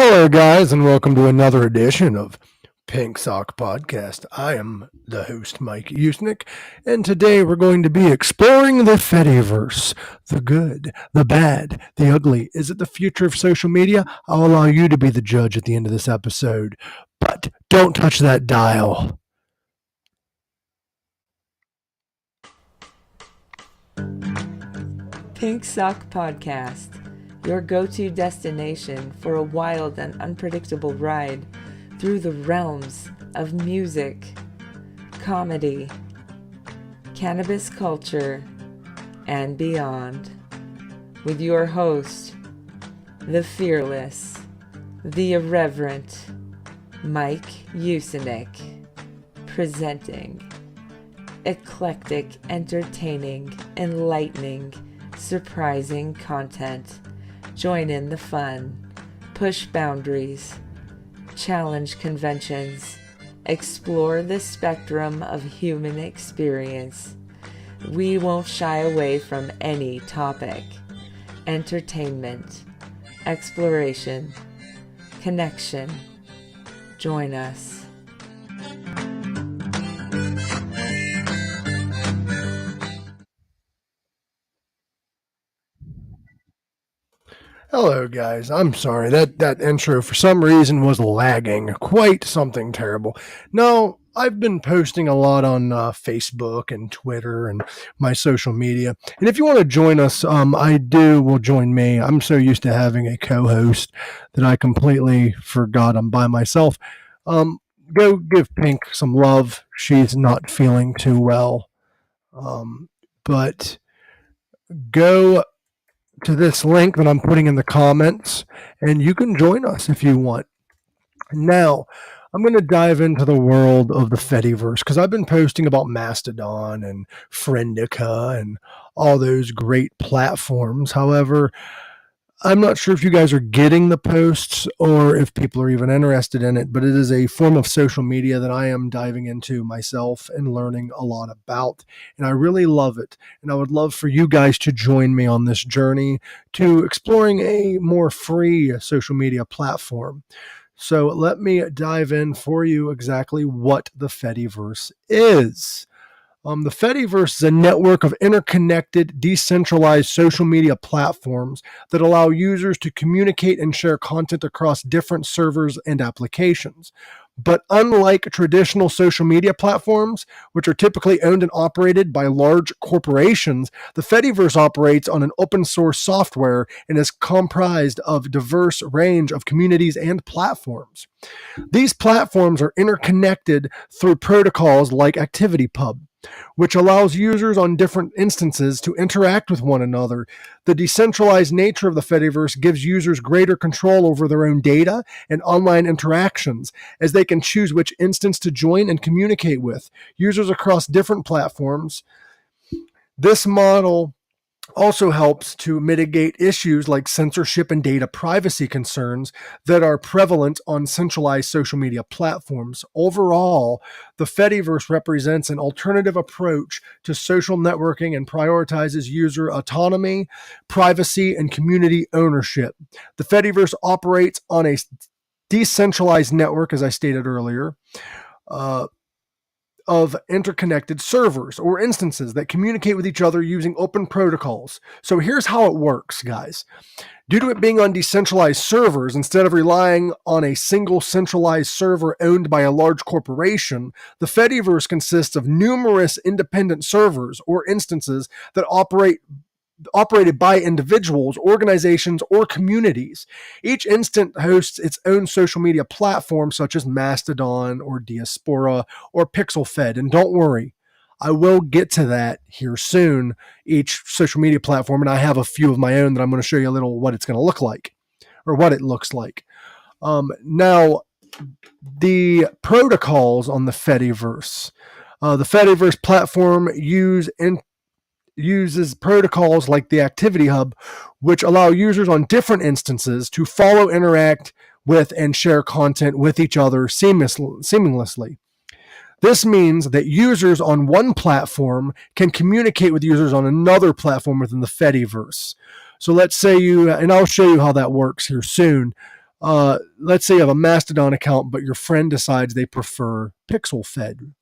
Hello, guys, and welcome to another edition of Pink Sock Podcast. I am the host, Mike Usnick, and today we're going to be exploring the Fediverse. The good, the bad, the ugly. Is it the future of social media? I'll allow you to be the judge at the end of this episode, but don't touch that dial. Pink Sock Podcast, your go-to destination for a wild and unpredictable ride through the realms of music, comedy, cannabis culture, and beyond. With your host, the fearless, the irreverent, Mike Usnick, presenting eclectic, entertaining, enlightening, surprising content. Join in the fun, push boundaries, challenge conventions, explore the spectrum of human experience. We won't shy away from any topic. Entertainment, exploration, connection. Join us. Hello, guys. I'm sorry that intro for some reason was lagging. Quite something terrible. No, I've been posting a lot on Facebook and Twitter and my social media. And if you want to join us, will join me. I'm so used to having a co-host that I completely forgot I'm by myself. Go give Pink some love. She's not feeling too well. But go to this link that I'm putting in the comments, and you can join us if you want. Now, I'm going to dive into the world of the Fediverse because I've been posting about Mastodon and Friendica and all those great platforms. However, I'm not sure if you guys are getting the posts or if people are even interested in it, but it is a form of social media that I am diving into myself and learning a lot about. And I really love it. And I would love for you guys to join me on this journey to exploring a more free social media platform. So let me dive in for you exactly what the Fediverse is. The Fediverse is a network of interconnected, decentralized social media platforms that allow users to communicate and share content across different servers and applications. But unlike traditional social media platforms, which are typically owned and operated by large corporations, the Fediverse operates on an open source software and is comprised of a diverse range of communities and platforms. These platforms are interconnected through protocols like ActivityPub, which allows users on different instances to interact with one another. The decentralized nature of the Fediverse gives users greater control over their own data and online interactions, as they can choose which instance to join and communicate with users across different platforms. This model also helps to mitigate issues like censorship and data privacy concerns that are prevalent on centralized social media platforms. Overall, the Fediverse represents an alternative approach to social networking and prioritizes user autonomy, privacy, and community ownership. The Fediverse operates on a decentralized network, as I stated earlier, of interconnected servers or instances that communicate with each other using open protocols. So here's how it works, guys. Due to it being on decentralized servers, instead of relying on a single centralized server owned by a large corporation, the Fediverse consists of numerous independent servers or instances that operated by individuals, organizations, or communities. Each instant hosts its own social media platform, such as Mastodon or Diaspora or PixelFed. And don't worry, I will get to that here soon, each social media platform, and I have a few of my own that I'm going to show you a little what it's going to look like, or what it looks like. Now, the protocols on the Fediverse. The Fediverse platform uses protocols like the Activity Hub, which allow users on different instances to follow, interact with, and share content with each other seamlessly. This means that users on one platform can communicate with users on another platform within the Fediverse. So let's say and I'll show you how that works here soon. Let's say you have a Mastodon account, but your friend decides they prefer Pixel Fed.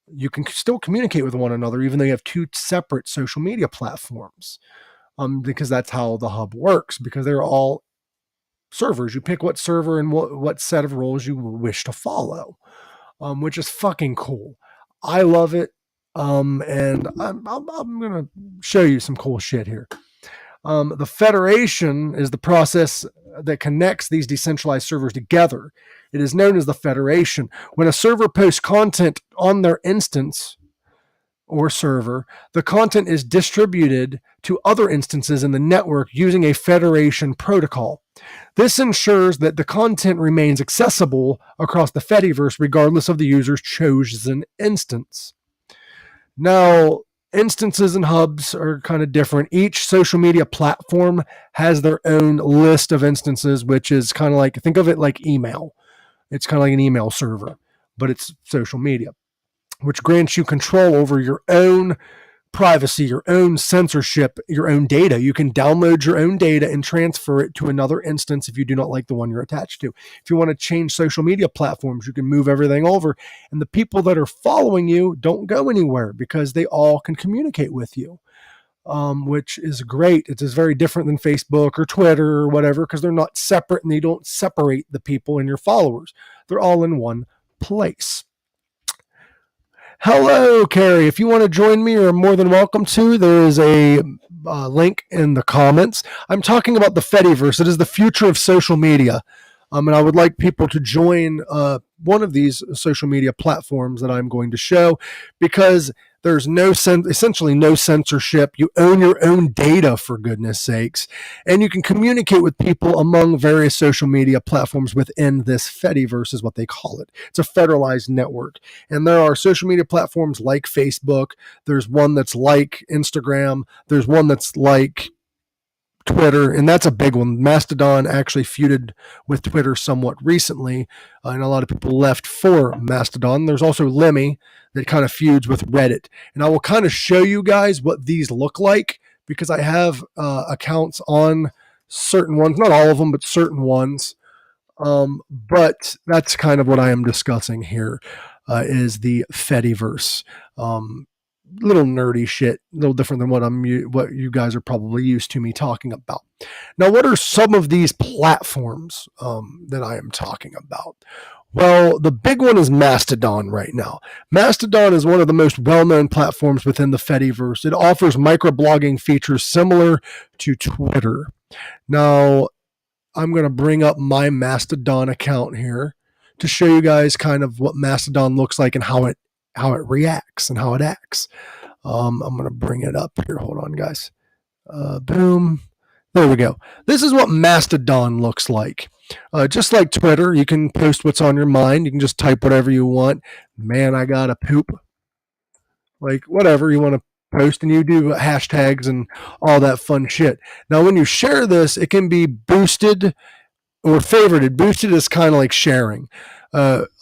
You can still communicate with one another, even though you have two separate social media platforms, because that's how the hub works, because they're all servers. You pick what server and what set of roles you wish to follow, which is fucking cool. I love it. And I'm going to show you some cool shit here. The federation is the process that connects these decentralized servers together. It is known as the federation. When a server posts content on their instance or server, the content is distributed to other instances in the network using a federation protocol. This ensures that the content remains accessible across the Fediverse regardless of the user's chosen instance. Now, instances and hubs are kind of different. Each social media platform has their own list of instances, which is kind of like, think of it like email. It's kind of like an email server, but it's social media, which grants you control over your own privacy, your own censorship, your own data. You can download your own data and transfer it to another instance if you do not like the one you're attached to. If you want to change social media platforms, you can move everything over. And the people that are following you don't go anywhere because they all can communicate with you, which is great. It is very different than Facebook or Twitter or whatever, because they're not separate and they don't separate the people and your followers. They're all in one place. Hello, Carrie. If you want to join me, you're more than welcome to. There is a link in the comments. I'm talking about the Fediverse. It is the future of social media. And I would like people to join one of these social media platforms that I'm going to show, because there's essentially no censorship. You own your own data, for goodness sakes, and you can communicate with people among various social media platforms within this Fediverse, is what they call it. It's a federalized network, and there are social media platforms like Facebook. There's one that's like Instagram. There's one that's like Twitter, and that's a big one. Mastodon actually feuded with Twitter somewhat recently, and a lot of people left for Mastodon. There's also Lemmy that kind of feuds with Reddit, and I will kind of show you guys what these look like, because I have accounts on certain ones, not all of them, but certain ones. But that's kind of what I am discussing here, is the Fediverse. Little nerdy shit, a little different than what you guys are probably used to me talking about. Now, what are some of these platforms that I am talking about? Well, the big one is Mastodon right now. Mastodon is one of the most well-known platforms within the Fediverse. It offers microblogging features similar to Twitter. Now, I'm going to bring up my Mastodon account here to show you guys kind of what Mastodon looks like and how it reacts and how it acts. I'm going to bring it up here. Hold on, guys. Boom. There we go. This is what Mastodon looks like. Just like Twitter, you can post what's on your mind. You can just type whatever you want. Man, I gotta poop. Like, whatever you want to post, and you do hashtags and all that fun shit. Now, when you share this, it can be boosted or favorited. Boosted is kind of like sharing.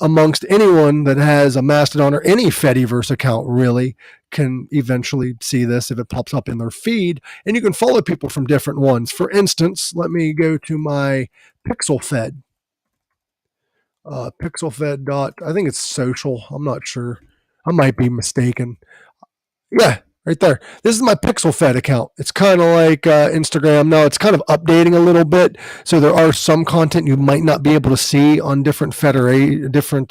Amongst anyone that has a Mastodon or any Fediverse account, really can eventually see this if it pops up in their feed, and you can follow people from different ones. For instance, let me go to my PixelFed. PixelFed I think it's social. I'm not sure. I might be mistaken. Yeah, right there. This is my PixelFed account. It's kind of like Instagram. Now it's kind of updating a little bit, so there are some content you might not be able to see on different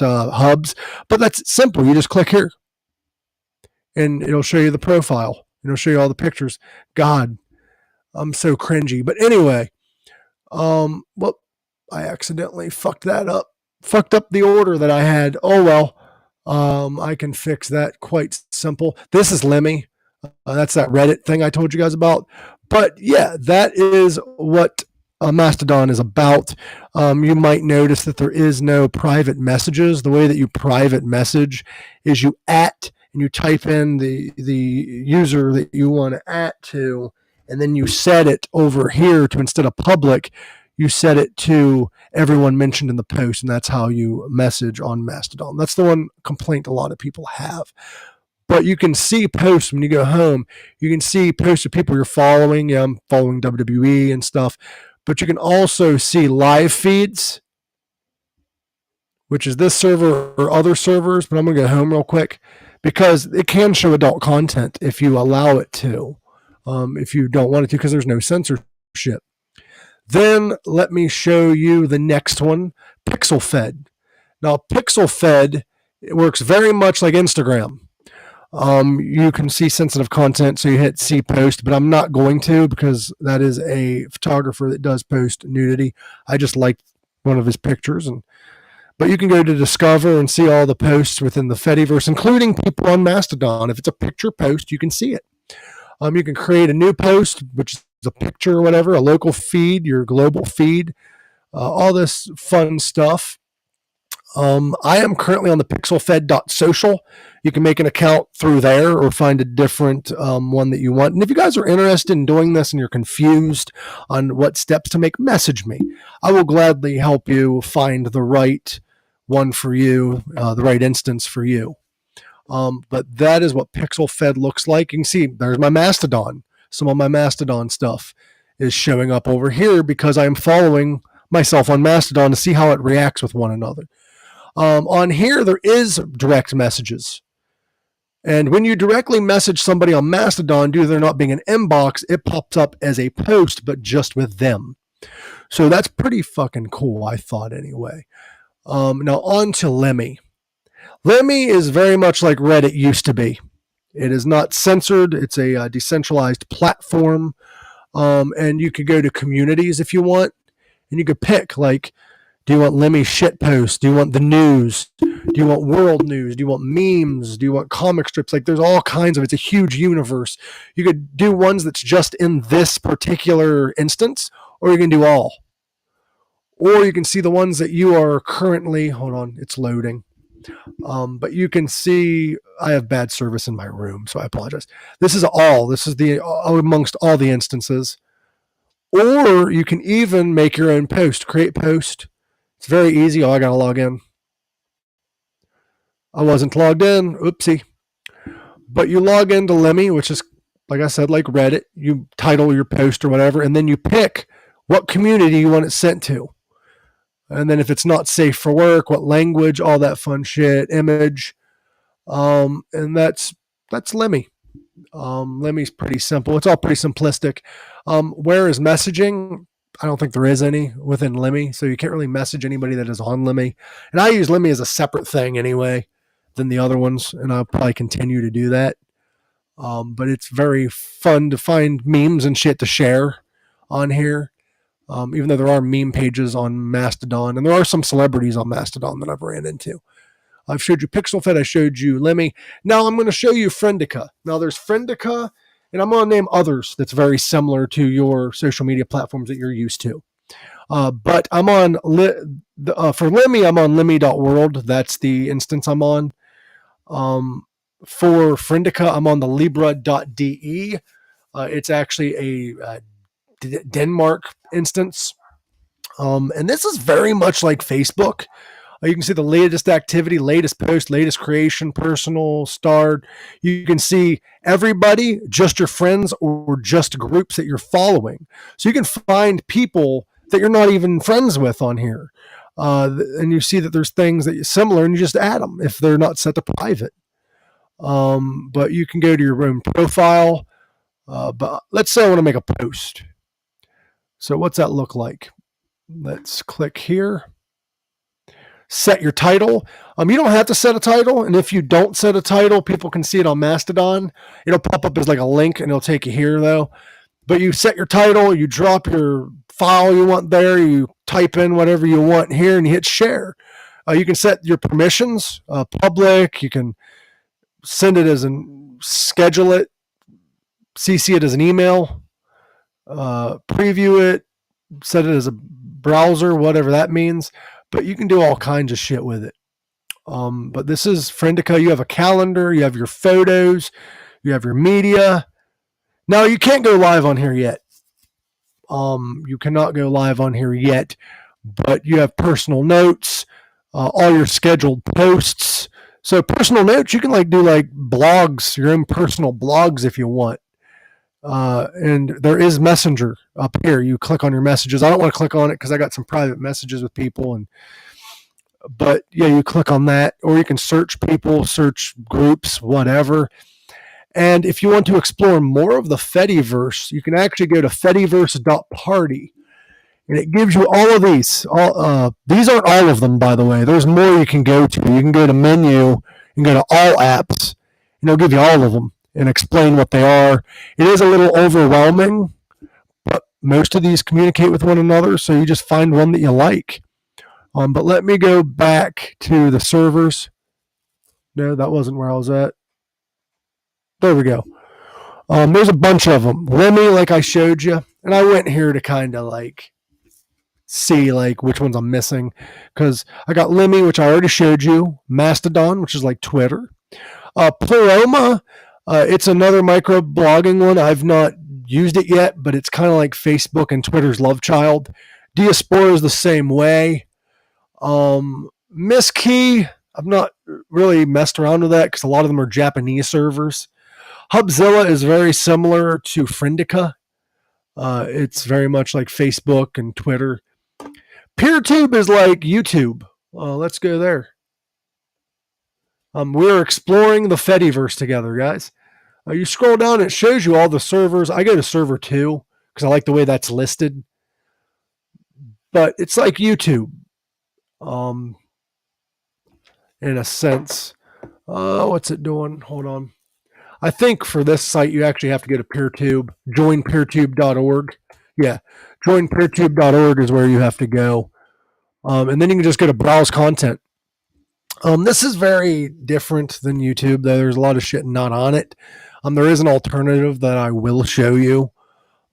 hubs, but that's simple. You just click here, and it'll show you the profile. It'll show you all the pictures. God, I'm so cringy. But anyway, well, I accidentally fucked that up. Fucked up the order that I had. Oh well. I can fix that quite simple. This is Lemmy. That's that Reddit thing I told you guys about. But yeah, that is what Mastodon is about. You might notice that there is no private messages. The way that you private message is you at and you type in the user that you want to at to, and then you set it over here to, instead of public, you set it to everyone mentioned in the post, and that's how you message on Mastodon. That's the one complaint a lot of people have. But you can see posts when you go home. You can see posts of people you're following. Yeah, I'm following WWE and stuff. but you can also see live feeds, which is this server or other servers. But I'm going to go home real quick because it can show adult content if you allow it to. If you don't want it to, because there's no censorship. Then let me show you the next one, PixelFed. Now, PixelFed, it works very much like Instagram. You can see sensitive content, so you hit see post, but I'm not going to because that is a photographer that does post nudity. I just liked one of his pictures, but you can go to discover and see all the posts within the Fediverse, including people on Mastodon. If it's a picture post, you can see it. You can create a new post, which is a picture or whatever, a local feed, your global feed, all this fun stuff. I am currently on the pixelfed.social. You can make an account through there or find a different one that you want. And if you guys are interested in doing this and you're confused on what steps to make, message me. I will gladly help you find the right one for you, the right instance for you. But that is what PixelFed looks like. You can see there's my Mastodon. Some of my Mastodon stuff is showing up over here because I am following myself on Mastodon to see how it reacts with one another. On here, there is direct messages. And when you directly message somebody on Mastodon, due to there not being an inbox, it pops up as a post, but just with them. So that's pretty fucking cool, I thought anyway. Now on to Lemmy. Lemmy is very much like Reddit used to be. It is not censored. It's a decentralized platform. And you could go to communities if you want. And you could pick, like, do you want Lemmy shit posts? Do you want the news? Do you want world news? Do you want memes? Do you want comic strips? Like, there's all kinds of, it's a huge universe. You could do ones that's just in this particular instance, or you can do all. Or you can see the ones that you are currently, hold on, it's loading. But you can see, I have bad service in my room, so I apologize. This is all. This is the amongst all the instances. Or you can even make your own post, create post. It's very easy. Oh, I got to log in. I wasn't logged in. Oopsie. But you log into Lemmy, which is, like I said, like Reddit. You title your post or whatever, and then you pick what community you want it sent to. And then if it's not safe for work, what language, all that fun shit, image. And that's Lemmy. Lemmy's pretty simple. It's all pretty simplistic. Where is messaging? I don't think there is any within Lemmy, so you can't really message anybody that is on Lemmy. And I use Lemmy as a separate thing anyway than the other ones, and I'll probably continue to do that. But it's very fun to find memes and shit to share on here. Even though there are meme pages on Mastodon, and there are some celebrities on Mastodon that I've ran into. I've showed you PixelFed, I showed you Lemmy. Now I'm going to show you Friendica. Now there's Friendica, and I'm going to name others that's very similar to your social media platforms that you're used to. But I'm on, for Lemmy, I'm on lemmy.world. That's the instance I'm on. For Friendica, I'm on the libra.de. It's actually a Denmark instance. And this is very much like Facebook. You can see the latest activity, latest post, latest creation, personal, starred. You can see everybody, just your friends, or just groups that you're following. So you can find people that you're not even friends with on here. And you see that there's things that are similar, and you just add them if they're not set to private. But you can go to your own profile. But let's say I want to make a post. So what's that look like? Let's click here. Set your title. You don't have to set a title, and if you don't set a title, people can see it on Mastodon. It'll pop up as like a link, and it'll take you here though. But you set your title, you drop your file you want there, you type in whatever you want here, and you hit share. You can set your permissions, public. You can send it as an schedule it, CC it as an email, preview it, set it as a browser, whatever that means. But you can do all kinds of shit with it. But this is Friendica. You have a calendar, you have your photos, you have your media. Now you can't go live on here yet. You cannot go live on here yet, but you have personal notes, all your scheduled posts. So personal notes, you can do blogs, your own personal blogs if you want. And there is Messenger up here. You click on your messages. I don't want to click on it because I got some private messages with people, but yeah, you click on that, or you can search people, search groups, whatever. And if you want to explore more of the Fediverse, you can actually go to fediverse.party. And it gives you all of these. These aren't all of them, by the way. There's more you can go to. You can go to menu and go to all apps, and it'll give you all of them and explain what they are. It is a little overwhelming, but most of these communicate with one another, so you just find one that you like. But let me go back to the servers. No, that wasn't where I was at. There we go. There's a bunch of them. Lemmy, like I showed you, and I went here to kind of like see like which ones I'm missing, because I got Lemmy, which I already showed you, Mastodon, which is like Twitter, Pleroma, it's another micro blogging one. I've not used it yet, but it's kind of like Facebook and Twitter's love child. Diaspora is the same way. Miss Key, I've not really messed around with that because a lot of them are Japanese servers. Hubzilla is very similar to Friendica. It's very much like Facebook and Twitter. PeerTube is like YouTube. Let's go there. We're exploring the Fediverse together, guys. You scroll down, it shows you all the servers. I go to server 2 because I like the way that's listed. But it's like YouTube, in a sense. What's it doing? Hold on. I think for this site, you actually have to go to PeerTube, joinpeertube.org. Yeah, joinpeertube.org is where you have to go. And then you can just go to browse content. This is very different than YouTube, though. There's a lot of shit not on it. There is an alternative that I will show you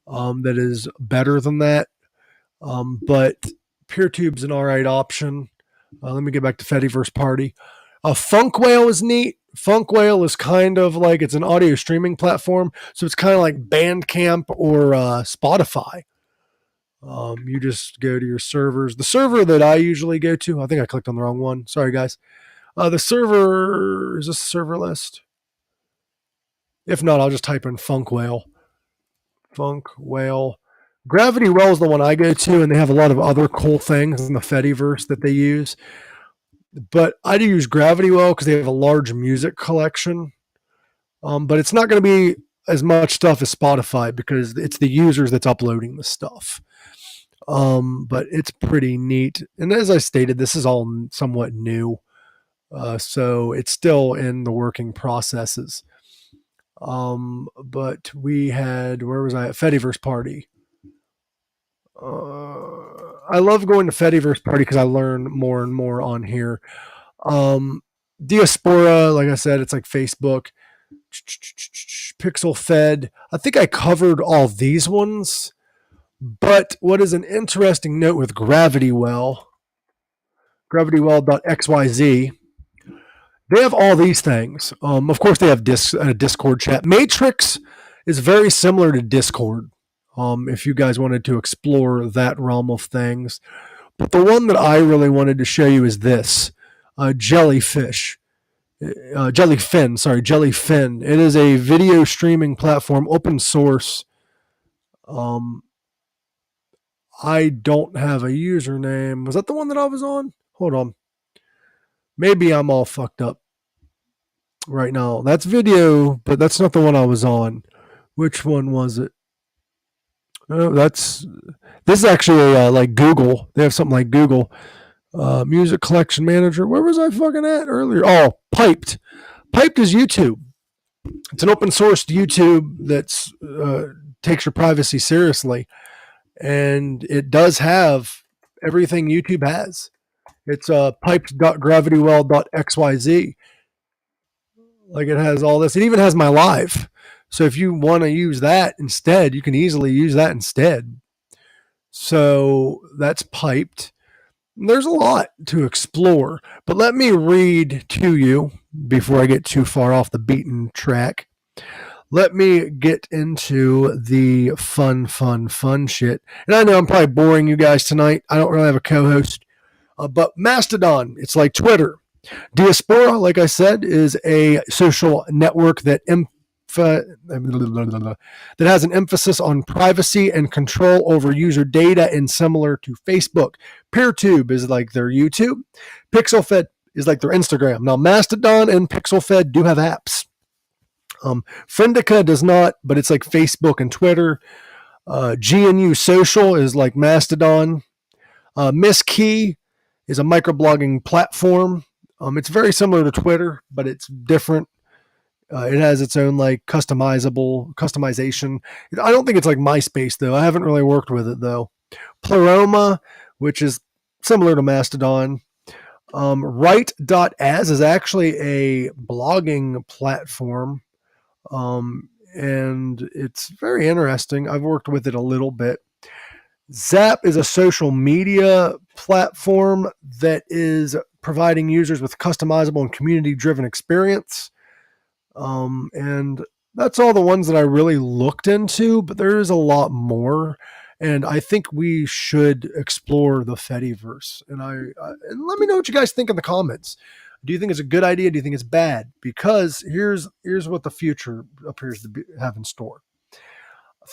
that is better than that. But PeerTube's an all right option. Let me get back to Fediverse Party. Funk Whale is neat. Funk Whale is kind of like, it's an audio streaming platform, so it's kind of like Bandcamp or Spotify. You just go to your servers. The server that I usually go to, I think I clicked on the wrong one. Sorry, guys. The server, is this a server list? If not, I'll just type in Funk Whale. Funk Whale. Gravity Well is the one I go to, and they have a lot of other cool things in the Fediverse that they use. But I do use Gravity Well because they have a large music collection. But it's not going to be as much stuff as Spotify because it's the users that's uploading the stuff. But it's pretty neat. And as I stated, this is all somewhat new. So it's still in the working processes. But we had, where was I at? Fediverse Party. I love going to Fediverse Party because I learn more and more on here. Diaspora, like I said, it's like Facebook. Pixel Fed. I think I covered all these ones. But what is an interesting note with Gravity Well, gravitywell.xyz, they have all these things. Of course, they have Discord chat. Matrix is very similar to Discord, if you guys wanted to explore that realm of things. But the one that I really wanted to show you is this, Jellyfin. It is a video streaming platform, open source. I don't have a username. Was that the one that I was on? Hold on. Maybe I'm all fucked up right now. That's video, but that's not the one I was on. Which one was it? Oh, this is actually like Google. They have something like Google. Music collection manager. Where was I fucking at earlier? Oh, Piped. Piped is YouTube. It's an open source YouTube that's takes your privacy seriously. And it does have everything YouTube has. It's piped.gravitywell.xyz. Like it has all this. It even has my live. So if you want to use that instead, you can easily use that instead. So that's Piped. There's a lot to explore. But let me read to you before I get too far off the beaten track. Let me get into the fun shit. And I know I'm probably boring you guys tonight. I don't really have a co-host. But Mastodon, it's like Twitter. Diaspora, like I said, is a social network that that has an emphasis on privacy and control over user data, and similar to Facebook. PeerTube is like their YouTube. PixelFed is like their Instagram. Now, Mastodon and PixelFed do have apps. Friendica does not, but it's like Facebook and Twitter. GNU Social is like Mastodon. Miss Key is a microblogging platform. It's very similar to Twitter, but it's different. It has its own like customization. I don't think it's like MySpace though. I haven't really worked with it though. Pleroma, which is similar to Mastodon. Write.as is actually a blogging platform. And it's very interesting. I've worked with it a little bit. Zap is a social media platform that is providing users with customizable and community-driven experience. And that's all the ones that I really looked into, but there is a lot more. And I think we should explore the Fediverse. And let me know what you guys think in the comments. Do you think it's a good idea? Do you think it's bad? Because here's what the future appears to have in store.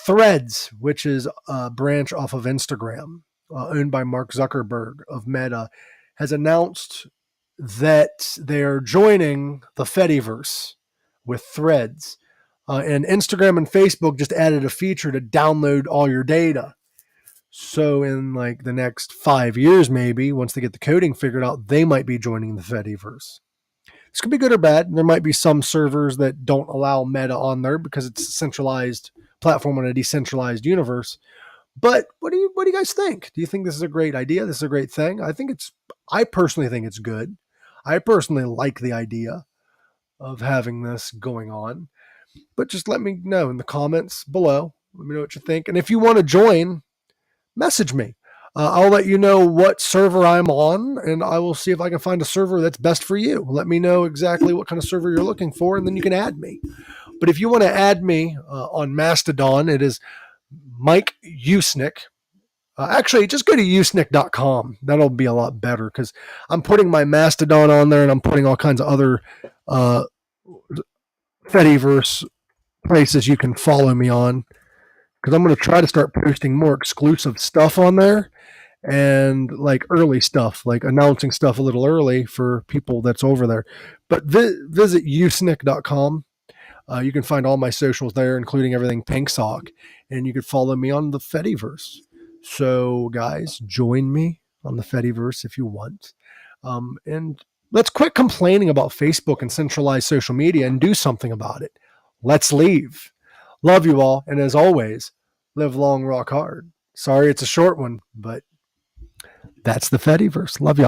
Threads, which is a branch off of Instagram, owned by Mark Zuckerberg of Meta, has announced that they are joining the Fediverse with Threads. And Instagram and Facebook just added a feature to download all your data. So in like the next 5 years, maybe, once they get the coding figured out, they might be joining the Fediverse. This could be good or bad. There might be some servers that don't allow Meta on there because it's a centralized platform on a decentralized universe. But what do you guys think? Do you think this is a great idea? This is a great thing? I personally think it's good. I personally like the idea of having this going on. But just let me know in the comments below. Let me know what you think. And if you want to join, message me. I'll let you know what server I'm on, and I will see if I can find a server that's best for you. Let me know exactly what kind of server you're looking for, and then you can add me. But if you want to add me on Mastodon, it is Mike Usnick. Actually, just go to usnick.com. That'll be a lot better because I'm putting my Mastodon on there, and I'm putting all kinds of other Fediverse places you can follow me on, because I'm going to try to start posting more exclusive stuff on there, and like early stuff, like announcing stuff a little early for people that's over there. But visit usnick.com. You can find all my socials there, including everything Pink Sock, and you can follow me on the Fediverse. So guys, join me on the Fediverse if you want. And let's quit complaining about Facebook and centralized social media and do something about it. Let's leave. Love you all. And as always, live long, rock hard. Sorry it's a short one, but that's the Fediverse. Love y'all.